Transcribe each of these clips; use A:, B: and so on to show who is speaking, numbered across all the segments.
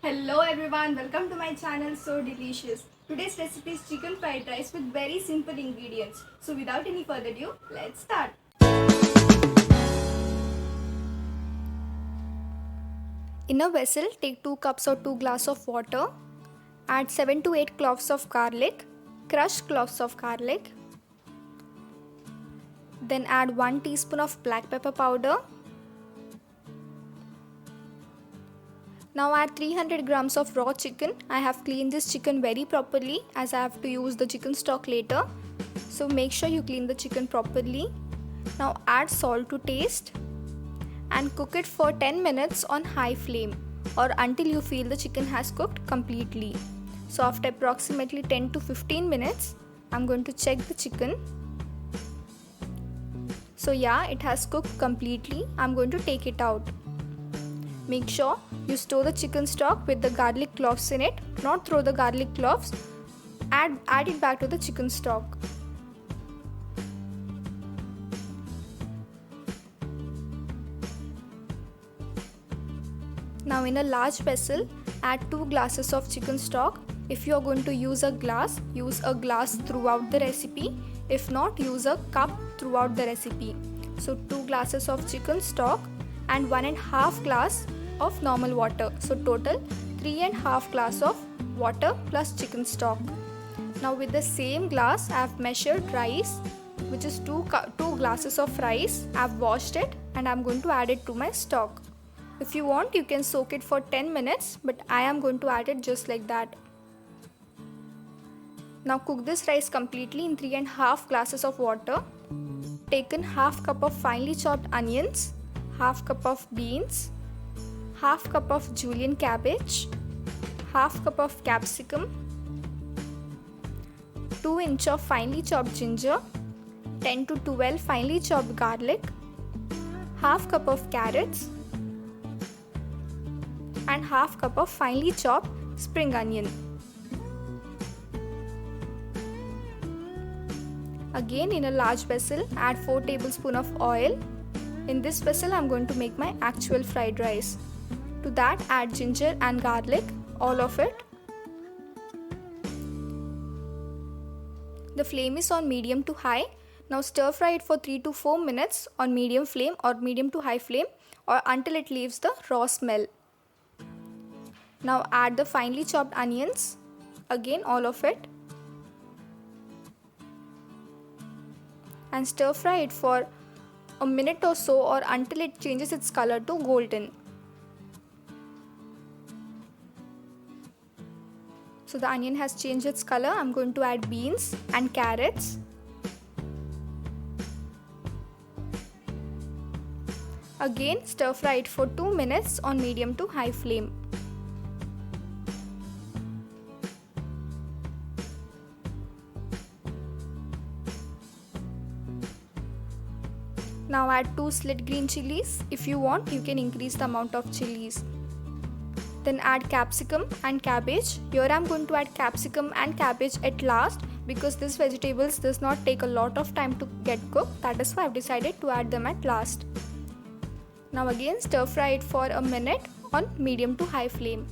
A: Hello everyone, welcome to my channel So Delicious. Today's recipe is chicken fried rice with very simple ingredients. So without any further ado, let's start. In a vessel, take 2 cups or 2 glass of water. Add 7 to 8 cloves of garlic, crushed cloves of garlic. Then add 1 teaspoon of black pepper powder. Now add 300 grams of raw chicken. I have cleaned this chicken very properly as I have to use the chicken stock later. So make sure you clean the chicken properly. Now add salt to taste and cook it for 10 minutes on high flame or until you feel the chicken has cooked completely. So after approximately 10 to 15 minutes, I'm going to check the chicken. So yeah, it has cooked completely. I'm going to take it out. Make sure you store the chicken stock with the garlic cloves in it. Not throw the garlic cloves. Add it back to the chicken stock. Now in a large vessel, add 2 glasses of chicken stock. If you are going to use a glass throughout the recipe. If not, use a cup throughout the recipe. So 2 glasses of chicken stock and 1.5 glass of normal water. So total 3.5 glass of water plus chicken stock. Now with the same glass, I have measured rice, which is 2 glasses of rice. I have washed it and I am going to add it to my stock. If you want, you can soak it for 10 minutes, but I am going to add it just like that. Now cook this rice completely in 3.5 glasses of water. Taken half cup of finely chopped onions, half cup of beans, half cup of julienne cabbage, half cup of capsicum, 2 inch of finely chopped ginger, 10 to 12 finely chopped garlic, half cup of carrots, and half cup of finely chopped spring onion. Again, in a large vessel, add 4 tablespoons of oil. In this vessel, I am going to make my actual fried rice. To that, add ginger and garlic, all of it. The flame is on medium to high. Now stir fry it for 3 to 4 minutes on medium flame or medium to high flame or until it leaves the raw smell. Now add the finely chopped onions, again all of it, and stir fry it for a minute or so or until it changes its color to golden. So the onion has changed its color. I'm going to add beans and carrots. Again, stir fry it for 2 minutes on medium to high flame. Now add 2 slit green chilies. If you want, you can increase the amount of chilies. Then add capsicum and cabbage. Here I am going to add capsicum and cabbage at last because this vegetables does not take a lot of time to get cooked. That is why I have decided to add them at last. Now again stir fry it for a minute on medium to high flame.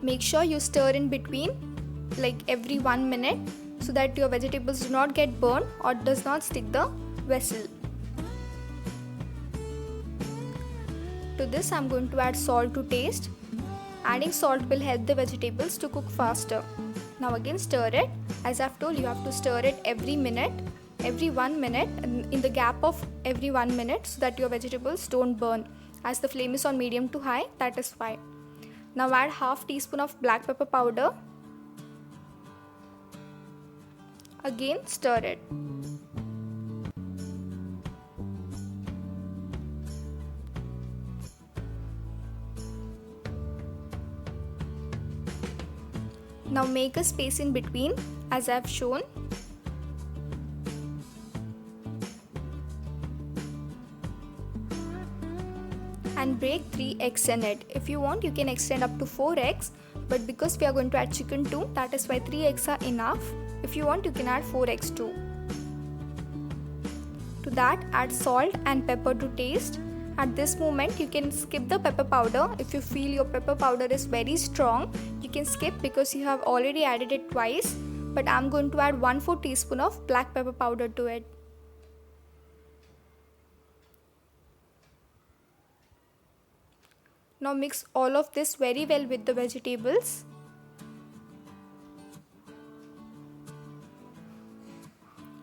A: Make sure you stir in between like every 1 minute so that your vegetables do not get burned or does not stick the vessel. To this I am going to add salt to taste. Adding salt will help the vegetables to cook faster. Now again stir it. As I have told you, have to stir it every 1 minute, in the gap of every 1 minute so that your vegetables don't burn. As the flame is on medium to high, that is why. Now add half teaspoon of black pepper powder. Again stir it. Now make a space in between as I have shown. And break 3 eggs in it. If you want, you can extend up to 4 eggs, but because we are going to add chicken too, that is why 3 eggs are enough. If you want, you can add 4 eggs too. To that, add salt and pepper to taste At this moment you can skip the pepper powder. If you feel your pepper powder is very strong, you can skip because you have already added it twice, but I'm going to add 1/4 teaspoon of black pepper powder to it. Now mix all of this very well with the vegetables.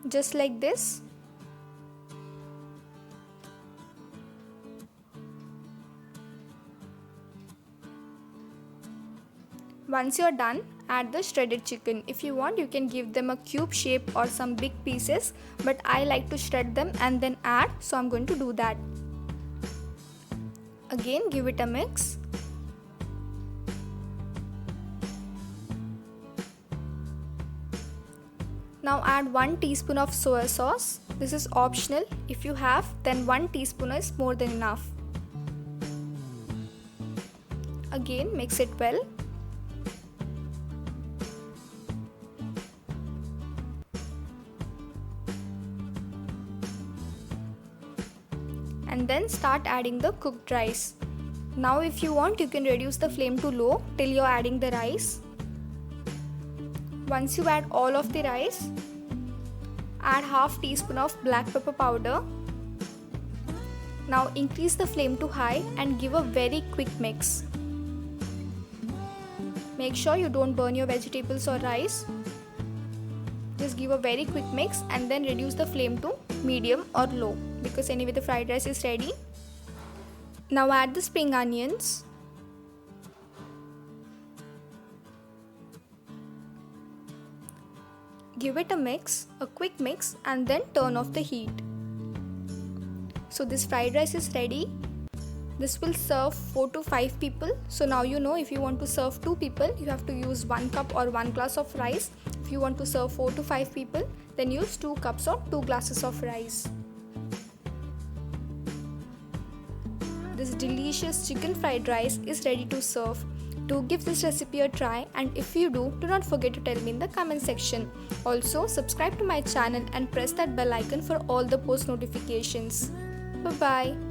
A: Just like this. Once you're done, add the shredded chicken. If you want, you can give them a cube shape or some big pieces, but I like to shred them and then add, so I'm going to do that. Again, give it a mix. Now add 1 teaspoon of soya sauce. This is optional. If you have, then 1 teaspoon is more than enough. Again, mix it well. And then start adding the cooked rice. Now if you want, you can reduce the flame to low till you're adding the rice. Once you add all of the rice, add half teaspoon of black pepper powder. Now increase the flame to high and give a very quick mix. Make sure you don't burn your vegetables or rice. Just give a very quick mix and then reduce the flame to medium or low, because anyway the fried rice is ready. Now add the spring onions. Give it a quick mix, and then turn off the heat. So this fried rice is ready. This will serve 4 to 5 people. So now you know, if you want to serve 2 people, you have to use 1 cup or 1 glass of rice. If you want to serve 4 to 5 people, then use 2 cups or 2 glasses of rice. This delicious chicken fried rice is ready to serve. Do give this recipe a try, and if you do not forget to tell me in the comment section. Also, subscribe to my channel and press that bell icon for all the post notifications. Bye bye.